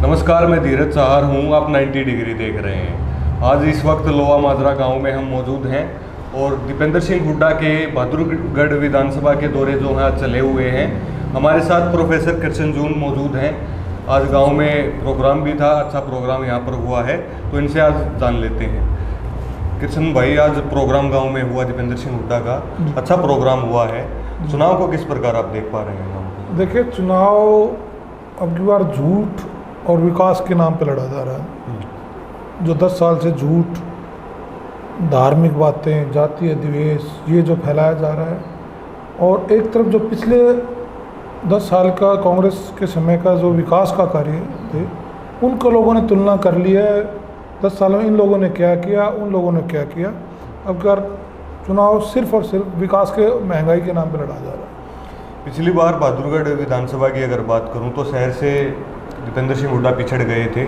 नमस्कार, मैं धीरज सहार हूँ। आप 90 डिग्री देख रहे हैं। आज इस वक्त लोहा माजरा गांव में हम मौजूद हैं और दीपेंद्र सिंह हुड्डा के बहादुरगढ़ विधानसभा के दौरे जो हैं आज चले हुए हैं। हमारे साथ प्रोफेसर कृष्ण जून मौजूद हैं। आज गांव में प्रोग्राम भी था, अच्छा प्रोग्राम यहाँ पर हुआ है, तो इनसे आज जान लेते हैं। कृष्ण भाई, आज प्रोग्राम गाँव में हुआ दीपेंद्र सिंह हुड्डा का, अच्छा प्रोग्राम हुआ है। चुनाव को किस प्रकार आप देख पा रहे हैं? देखिए, चुनाव अब की बार झूठ और विकास के नाम पे लड़ा जा रहा है। जो 10 साल से झूठ, धार्मिक बातें, जातीय द्वेष, ये जो फैलाया जा रहा है, और एक तरफ जो पिछले 10 साल का कांग्रेस के समय का जो विकास का कार्य थे, उनको लोगों ने तुलना कर ली है। 10 सालों में इन लोगों ने क्या किया, उन लोगों ने क्या किया। अब कर चुनाव सिर्फ और सिर्फ विकास के, महंगाई के नाम पे लड़ा जा रहा है। पिछली बार बहादुरगढ़ विधानसभा की अगर बात करूं तो शहर से दीपेंद्र सिंह हुड्डा पिछड़ गए थे।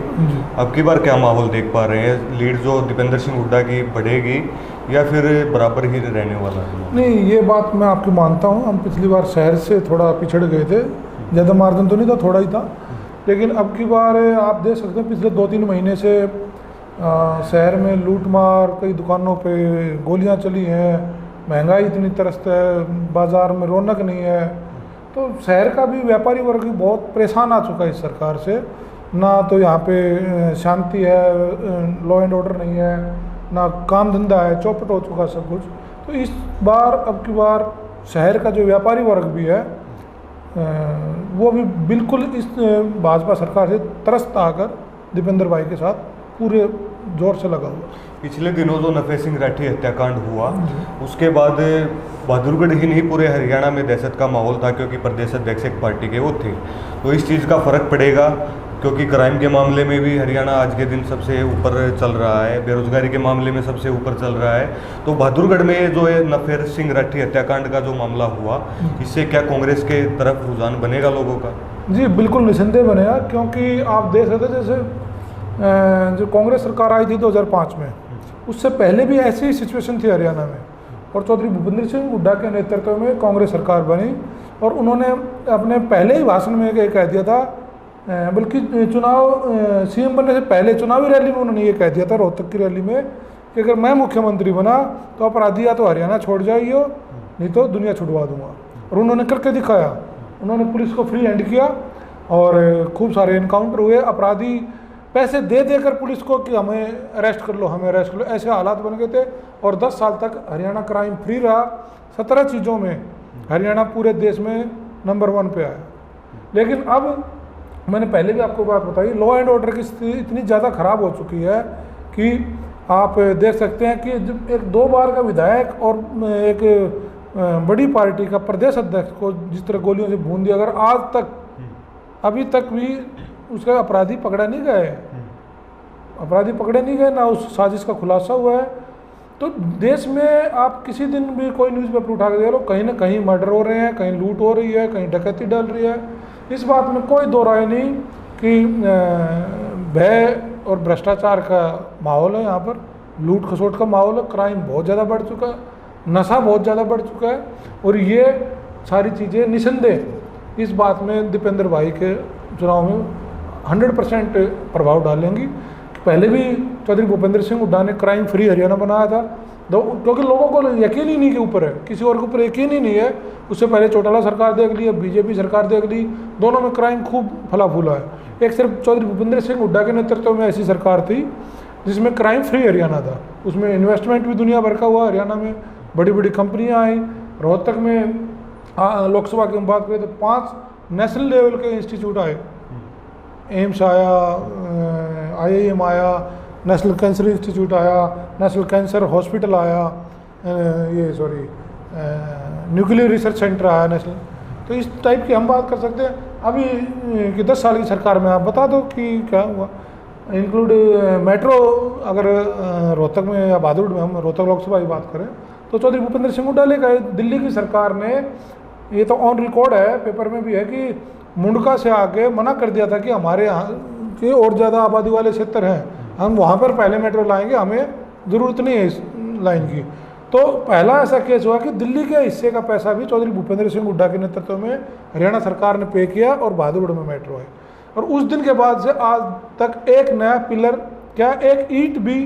अब की बार क्या माहौल देख पा रहे हैं? लीड जो दीपेंद्र सिंह हुड्डा की बढ़ेगी या फिर बराबर ही रहने वाला है? नहीं, ये बात मैं आपकी मानता हूँ। हम पिछली बार शहर से थोड़ा पिछड़ गए थे, ज़्यादा मार्जिन तो नहीं था, थोड़ा ही था। लेकिन अब की बार आप देख सकते हैं, पिछले 2-3 महीने से शहर में लूटमार, कई दुकानों पे गोलियां चली हैं, महंगाई इतनी तरस्त है, बाज़ार में रौनक नहीं है। तो शहर का भी व्यापारी वर्ग भी बहुत परेशान आ चुका है इस सरकार से। ना तो यहाँ पे शांति है, लॉ एंड ऑर्डर नहीं है, ना काम धंधा है, चौपट हो चुका सब कुछ। तो इस बार, अब की बार शहर का जो व्यापारी वर्ग भी है, वो भी बिल्कुल इस भाजपा सरकार से त्रस्त आकर दीपेंद्र भाई के साथ पूरे जोर से लगा हुआ। पिछले दिनों जो नफे सिंह राठी हत्याकांड हुआ, उसके बाद बहादुरगढ़ ही नहीं पूरे हरियाणा में दहशत का माहौल था, क्योंकि प्रदेश अध्यक्ष एक पार्टी के वो थे। तो इस चीज़ का फ़र्क पड़ेगा, क्योंकि क्राइम के मामले में भी हरियाणा आज के दिन सबसे ऊपर चल रहा है, बेरोजगारी के मामले में सबसे ऊपर चल रहा है। तो बहादुरगढ़ में जो है नफे सिंह राठी हत्याकांड का जो मामला हुआ, इससे क्या कांग्रेस के तरफ रुझान बनेगा लोगों का? जी बिल्कुल निसंदेह बनेगा, क्योंकि आप देख सकते हैं जैसे जो कांग्रेस सरकार आई थी 2005 में, उससे पहले भी ऐसी ही सिचुएशन थी हरियाणा में, और चौधरी भूपेंद्र सिंह हुड्डा के नेतृत्व में कांग्रेस सरकार बनी। और उन्होंने अपने पहले ही भाषण में ये कह दिया था, बल्कि चुनाव सीएम बनने से पहले चुनावी रैली में उन्होंने ये कह दिया था, रोहतक की रैली में, कि अगर मैं मुख्यमंत्री बना तो अपराधी या तो हरियाणा छोड़ जाइए, नहीं तो दुनिया छुड़वा दूंगा। और उन्होंने करके दिखाया। उन्होंने पुलिस को फ्री हैंड किया और खूब सारे एनकाउंटर हुए। अपराधी पैसे दे देकर पुलिस को कि हमें अरेस्ट कर लो, हमें अरेस्ट कर लो, ऐसे हालात बन गए थे। और 10 साल तक हरियाणा क्राइम फ्री रहा। 17 चीज़ों में हरियाणा पूरे देश में नंबर 1 पे आया। लेकिन अब मैंने पहले भी आपको बात बताई, लॉ एंड ऑर्डर की स्थिति इतनी ज़्यादा ख़राब हो चुकी है कि आप देख सकते हैं कि जब एक 2 बार का विधायक और एक बड़ी पार्टी का प्रदेश अध्यक्ष को जिस तरह गोलियों से भून दिया, अगर आज तक अभी तक भी उसका अपराधी पकड़ा नहीं गए, अपराधी पकड़े नहीं गए, ना उस साजिश का खुलासा हुआ है। तो देश में आप किसी दिन भी कोई न्यूज़पेपर उठा के देख लो, कहीं ना कहीं मर्डर हो रहे हैं, कहीं लूट हो रही है, कहीं डकैती डल रही है। इस बात में कोई दो राय नहीं कि भय और भ्रष्टाचार का माहौल है यहाँ पर, लूट खसोट का माहौल है, क्राइम बहुत ज़्यादा बढ़ चुका है, नशा बहुत ज़्यादा बढ़ चुका है। और ये सारी चीज़ें निसंदेह इस बात में दीपेंद्र भाई के चुनाव में 100% प्रभाव डालेंगी। पहले भी चौधरी भूपेंद्र सिंह हुड्डा ने क्राइम फ्री हरियाणा बनाया था, क्योंकि लोगों को यकीन ही नहीं के ऊपर है, किसी और के ऊपर यकीन ही नहीं है। उससे पहले चौटाला सरकार देख ली, अब बीजेपी सरकार देख ली, दोनों में क्राइम खूब फला फूला है। एक सिर्फ चौधरी भूपेंद्र सिंह हुड्डा के नेतृत्व में ऐसी सरकार थी जिसमें क्राइम फ्री हरियाणा था। उसमें इन्वेस्टमेंट भी दुनिया भर का हुआ, हरियाणा में बड़ी बड़ी कंपनियाँ आई। रोहतक में लोकसभा की हम बात करें तो 5 नेशनल लेवल के इंस्टीट्यूट आए, एम्स आया, IIM आया, नेशनल कैंसर इंस्टीट्यूट आया, नेशनल कैंसर हॉस्पिटल आया, न्यूक्लियर रिसर्च सेंटर आया नेशनल। तो इस टाइप की हम बात कर सकते हैं। अभी कि 10 साल की सरकार में आप बता दो कि क्या हुआ, इंक्लूड मेट्रो। अगर रोहतक में या बहादुरगढ़ में, हम रोहतक लोकसभा की बात करें तो चौधरी भूपेंद्र सिंह हुड्डा ले गए। दिल्ली की सरकार ने, ये तो ऑन रिकॉर्ड है, पेपर में भी है, कि मुंडका से आके मना कर दिया था कि हमारे यहाँ के और ज़्यादा आबादी वाले क्षेत्र हैं, हम वहाँ पर पहले मेट्रो लाएंगे, हमें ज़रूरत नहीं है इस लाइन की। तो पहला ऐसा केस हुआ कि दिल्ली के हिस्से का पैसा भी चौधरी भूपेंद्र सिंह हुड्डा के नेतृत्व में हरियाणा सरकार ने पे किया और बहादुरगढ़ में मेट्रो है। और उस दिन के बाद से आज तक एक नया पिलर, क्या एक ईंट भी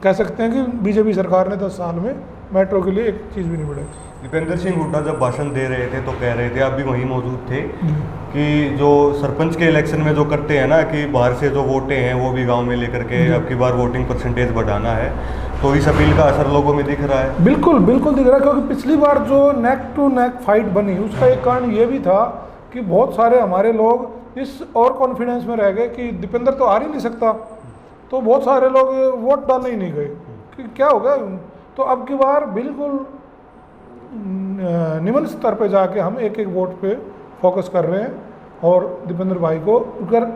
कह सकते हैं कि बीजेपी सरकार ने 10 साल में मेट्रो के लिए एक चीज़ भी नहीं बढ़ाई। दीपेंद्र सिंह हुड्डा जब भाषण दे रहे थे तो कह रहे थे, आप भी वहीं मौजूद थे, कि जो सरपंच के इलेक्शन में जो करते हैं ना कि बाहर से जो वोटें हैं वो भी गांव में लेकर के अब की बार वोटिंग परसेंटेज बढ़ाना है, तो इस अपील का असर लोगों में दिख रहा है। बिल्कुल बिल्कुल दिख रहा है, क्योंकि पिछली बार जो नेक टू नेक फाइट बनी उसका एक कारण ये भी था कि बहुत सारे हमारे लोग इस और कॉन्फिडेंस में रह गए कि दीपेंद्र तो हार ही नहीं सकता, तो बहुत सारे लोग वोट डालने ही नहीं गए कि क्या होगा। तो अब की बार बिल्कुल निम्न स्तर पे जाके हम एक एक वोट पे फोकस कर रहे हैं और दीपेंद्र भाई को अगर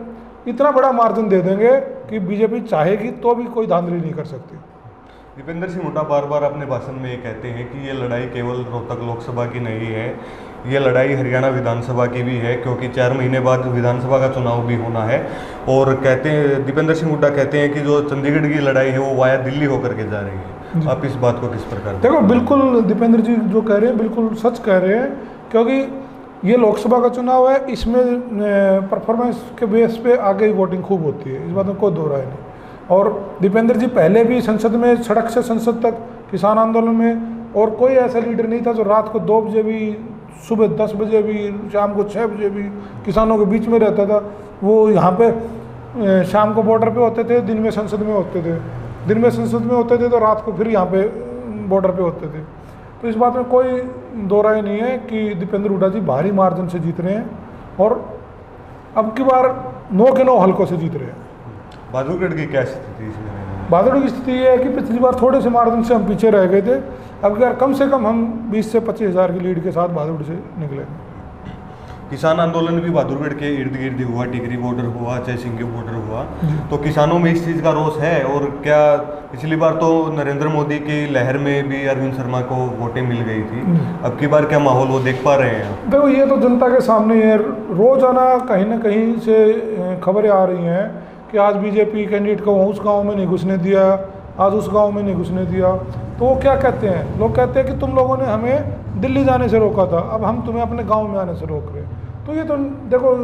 इतना बड़ा मार्जिन दे देंगे कि बीजेपी चाहेगी तो भी कोई धांधली नहीं कर सकती। दीपेंद्र सिंह हुड्डा बार बार अपने भाषण में ये कहते हैं कि ये लड़ाई केवल रोहतक लोकसभा की नहीं है, ये लड़ाई हरियाणा विधानसभा की भी है, क्योंकि 4 महीने बाद विधानसभा का चुनाव भी होना है। और कहते हैं, दीपेंद्र सिंह हुड्डा कहते हैं कि जो चंडीगढ़ की लड़ाई है वो वाया दिल्ली होकर के जा रही है। आप इस बात को किस प्रकार देखो, बिल्कुल दीपेंद्र जी जो कह रहे हैं बिल्कुल सच कह रहे हैं, क्योंकि ये लोकसभा का चुनाव है, इसमें परफॉर्मेंस के बेस पे आगे ही वोटिंग खूब होती है, इस बात में कोई दो राय नहीं। और दीपेंद्र जी पहले भी संसद में, सड़क से संसद तक, किसान आंदोलन में, और कोई ऐसा लीडर नहीं था जो रात को 2 बजे भी, सुबह 10 बजे भी, शाम को 6 बजे भी किसानों के बीच में रहता था। वो यहाँ पे शाम को बॉर्डर पे होते थे, दिन में संसद में होते थे, दिन में संसद में होते थे तो रात को फिर यहाँ पे बॉर्डर पे होते थे। तो इस बात में कोई दो राय नहीं है कि दीपेंद्र हुड्डा जी भारी मार्जिन से जीत रहे हैं और अब की बार 9 के 9 हल्कों से जीत रहे हैं। बहादुरगढ़ की क्या स्थिति इसमें? बहादुरगढ़ की स्थिति ये है कि पिछली बार थोड़े से मार्जिन से हम पीछे रह गए थे, अब यार कम से कम हम 20 से 25 हज़ार की लीड के साथ बहादुरगढ़ से निकलेंगे। किसान आंदोलन भी बहादुरगढ़ के इर्द गिर्द हुआ, टिकरी बॉर्डर हुआ, जय सिंह बॉर्डर हुआ, तो किसानों में इस चीज़ का रोष है। और क्या पिछली बार तो नरेंद्र मोदी की लहर में भी अरविंद शर्मा को वोटें मिल गई थी, अब की बार क्या माहौल वो देख पा रहे हैं? देखो, ये तो जनता के सामने है, रोजाना कहीं ना कहीं से खबरें आ रही हैं कि आज बीजेपी कैंडिडेट को उस गाँव में नहीं घुसने दिया, आज उस गाँव में नहीं घुसने दिया। तो वो क्या कहते हैं, लोग कहते हैं कि तुम लोगों ने हमें दिल्ली जाने से रोका था, अब हम तुम्हें अपने गांव में आने से रोक रहे हैं। तो ये तो देखो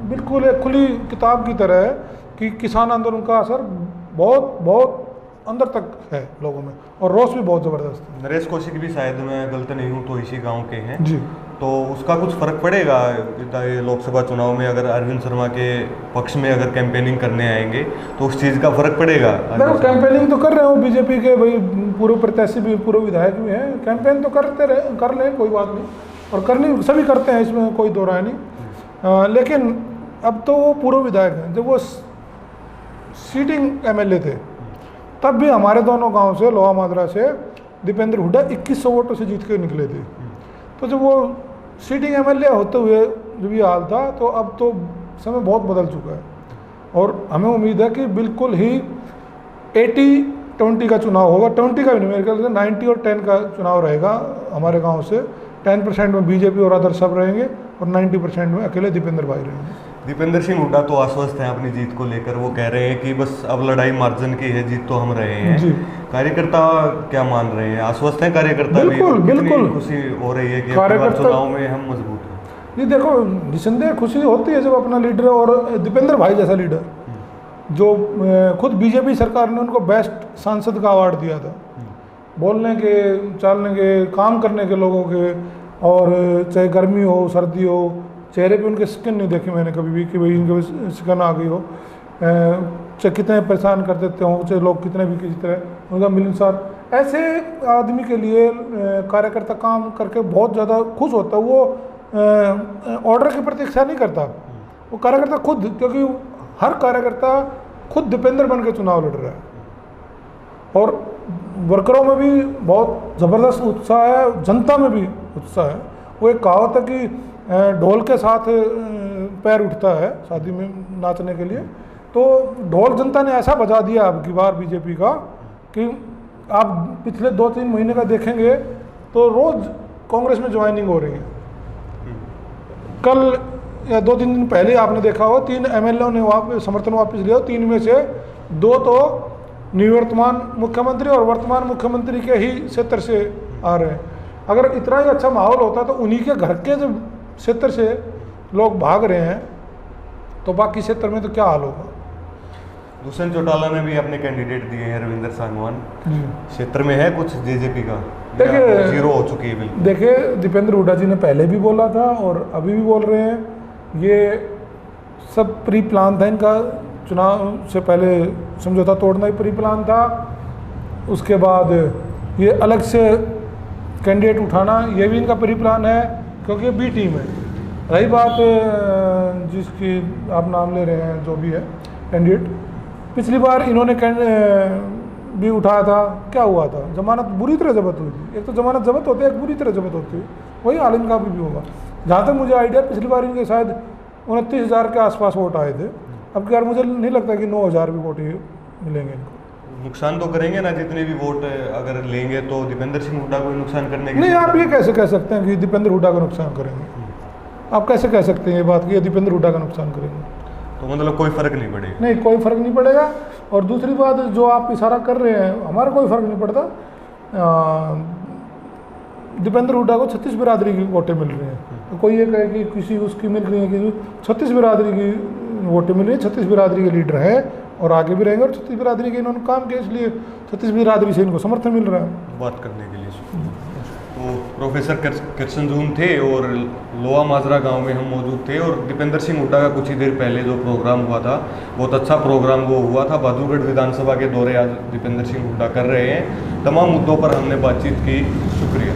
बिल्कुल एक खुली किताब की तरह है कि किसान आंदोलन का असर बहुत बहुत अंदर तक है लोगों में और रोष भी बहुत ज़बरदस्त है। नरेश कौशिक भी शायद मैं गलत नहीं हूँ तो इसी गांव के हैं जी, तो उसका कुछ फ़र्क पड़ेगा ये लोकसभा चुनाव में? अगर अरविंद शर्मा के पक्ष में अगर कैंपेनिंग करने आएंगे तो उस चीज़ का फ़र्क पड़ेगा? देखो, कैंपेनिंग तो कर रहे हो बीजेपी के भाई, पूर्व प्रत्याशी भी, पूर्व विधायक भी हैं, कैंपेन तो करते रहे, कर लें, कोई बात नहीं, और करनी सभी करते हैं, इसमें कोई दो राय नहीं। लेकिन अब तो वो पूर्व विधायक हैं, जब वो सीटिंग एमएलए थे तब भी हमारे दोनों गांव से, लोहा माजरा से दीपेंद्र हुड्डा 2100 वोटों से जीत के निकले थे। तो जब वो सीटिंग एमएलए होते हुए जब ये हाल था, तो अब तो समय बहुत बदल चुका है और हमें उम्मीद है कि बिल्कुल ही 80-20 का चुनाव होगा। 20 का भी नहीं, मेरे ख्याल से 90 और 10 का चुनाव रहेगा हमारे गांव से। 10% में बीजेपी और अदर सब रहेंगे और 90% में अकेले दीपेंद्र भाई रहेंगे। दीपेंद्र सिंह हुड्डा तो आश्वस्त हैं अपनी जीत को लेकर, वो कह रहे हैं कि बस अब लड़ाई मार्जिन की है, जीत तो हम रहे हैं जी। कार्यकर्ता क्या मान रहे हैं? आश्वस्त हैं कार्यकर्ता? बिल्कुल बिल्कुल खुशी हो रही है कि कार्यकर्ता चुनाव में हम मजबूत हैं। जी, देखो निसंदेह खुशी होती है जब अपना लीडर और दीपेंद्र भाई जैसा लीडर, जो खुद बीजेपी सरकार ने उनको बेस्ट सांसद का अवार्ड दिया था, बोलने के, चालने के, काम करने के लोगों के, और चाहे गर्मी हो सर्दी हो, चेहरे पे उनके स्किन नहीं देखी मैंने कभी भी कि भाई इनके स्किन आ गई हो, चाहे कितने परेशान कर देते हो, चाहे लोग कितने भी किसी तरह, उनका मिलनसार, ऐसे आदमी के लिए कार्यकर्ता काम करके बहुत ज़्यादा खुश होता है। वो ऑर्डर की प्रतीक्षा नहीं करता, वो कार्यकर्ता खुद, क्योंकि हर कार्यकर्ता खुद दीपेंद्र बन के चुनाव लड़ रहा है और वर्करों में भी बहुत ज़बरदस्त उत्साह है, जनता में भी उत्साह है। वो एक कहावत है कि ढोल के साथ पैर उठता है शादी में नाचने के लिए, तो ढोल जनता ने ऐसा बजा दिया अब की बार बीजेपी का कि आप पिछले 2-3 महीने का देखेंगे तो रोज़ कांग्रेस में ज्वाइनिंग हो रही है। कल या 2-3 दिन पहले आपने देखा हो 3 एमएलए ने समर्थन वापस लिया, 3 में से 2 तो निवर्तमान मुख्यमंत्री और वर्तमान मुख्यमंत्री के ही क्षेत्र से आ रहे हैं। अगर इतना ही अच्छा माहौल होता तो उन्हीं के घर के जब क्षेत्र से लोग भाग रहे हैं तो बाकी क्षेत्र में तो क्या हाल होगा। दुष्यंत चौटाला ने भी अपने कैंडिडेट दिए हैं, रविंद्र सांगवान। जी क्षेत्र में है कुछ जेजेपी का, देखिए, जीरो हो चुकी है बिल्कुल। देखिए दीपेंद्र हुड्डा जी ने पहले भी बोला था और अभी भी बोल रहे हैं, ये सब प्री प्लान था इनका। चुनाव से पहले समझौता तोड़ना ही प्री प्लान था, उसके बाद ये अलग से कैंडिडेट उठाना ये भी इनका प्री प्लान है, क्योंकि बी टीम है। रही बात जिसकी आप नाम ले रहे हैं, जो भी है कैंडिडेट, पिछली बार इन्होंने भी उठाया था, क्या हुआ था, जमानत बुरी तरह जब्त हुई थी। एक तो जमानत जब्त होती है, एक बुरी तरह जब्त होती है, वही हाल इनका भी होगा। जहाँ तक मुझे आइडिया, पिछली बार इनके शायद 29,000 के आसपास वोट आए थे। अब की बार मुझे नहीं लगता कि 9,000 भी वोट ही मिलेंगे इनको। नुकसान तो करेंगे ना, जितने भी वोट अगर लेंगे तो दीपेंद्र सिंह हुड्डा को नुकसान करने की नहीं, आप ये कैसे कह सकते हैं कि दीपेंद्र हुड्डा का नुकसान करेंगे? आप कैसे कह सकते हैं ये बात कि ये दीपेंद्र हुड्डा का नुकसान करेंगे? तो मतलब कोई फर्क नहीं पड़ेगा? नहीं, कोई फर्क नहीं पड़ेगा। और दूसरी बात, जो आप इशारा कर रहे हैं, हमारा कोई फर्क नहीं पड़ता। दीपेंद्र हुड्डा को 36 बिरादरी की वोटें मिल रही हैं, तो कोई ये कहे कि किसी उसकी मिल रही है, कि 36 बिरादरी की वोटें मिल रही है। 36 बिरादरी के लीडर है और आगे भी रहेंगे, और 36 बिरादरी के इन्होंने काम किया, इसलिए 36 बिरादरी से इनको समर्थन मिल रहा है बात करने के लिए। तो प्रोफेसर किरचंजून थे और लोहा माजरा गांव में हम मौजूद थे, और दीपेंद्र सिंह हुड्डा का कुछ ही देर पहले जो प्रोग्राम हुआ था, बहुत अच्छा प्रोग्राम वो हुआ था। बहादुरगढ़ विधानसभा के दौरे आज दीपेंद्र सिंह हुड्डा कर रहे हैं। तमाम मुद्दों पर हमने बातचीत की। शुक्रिया।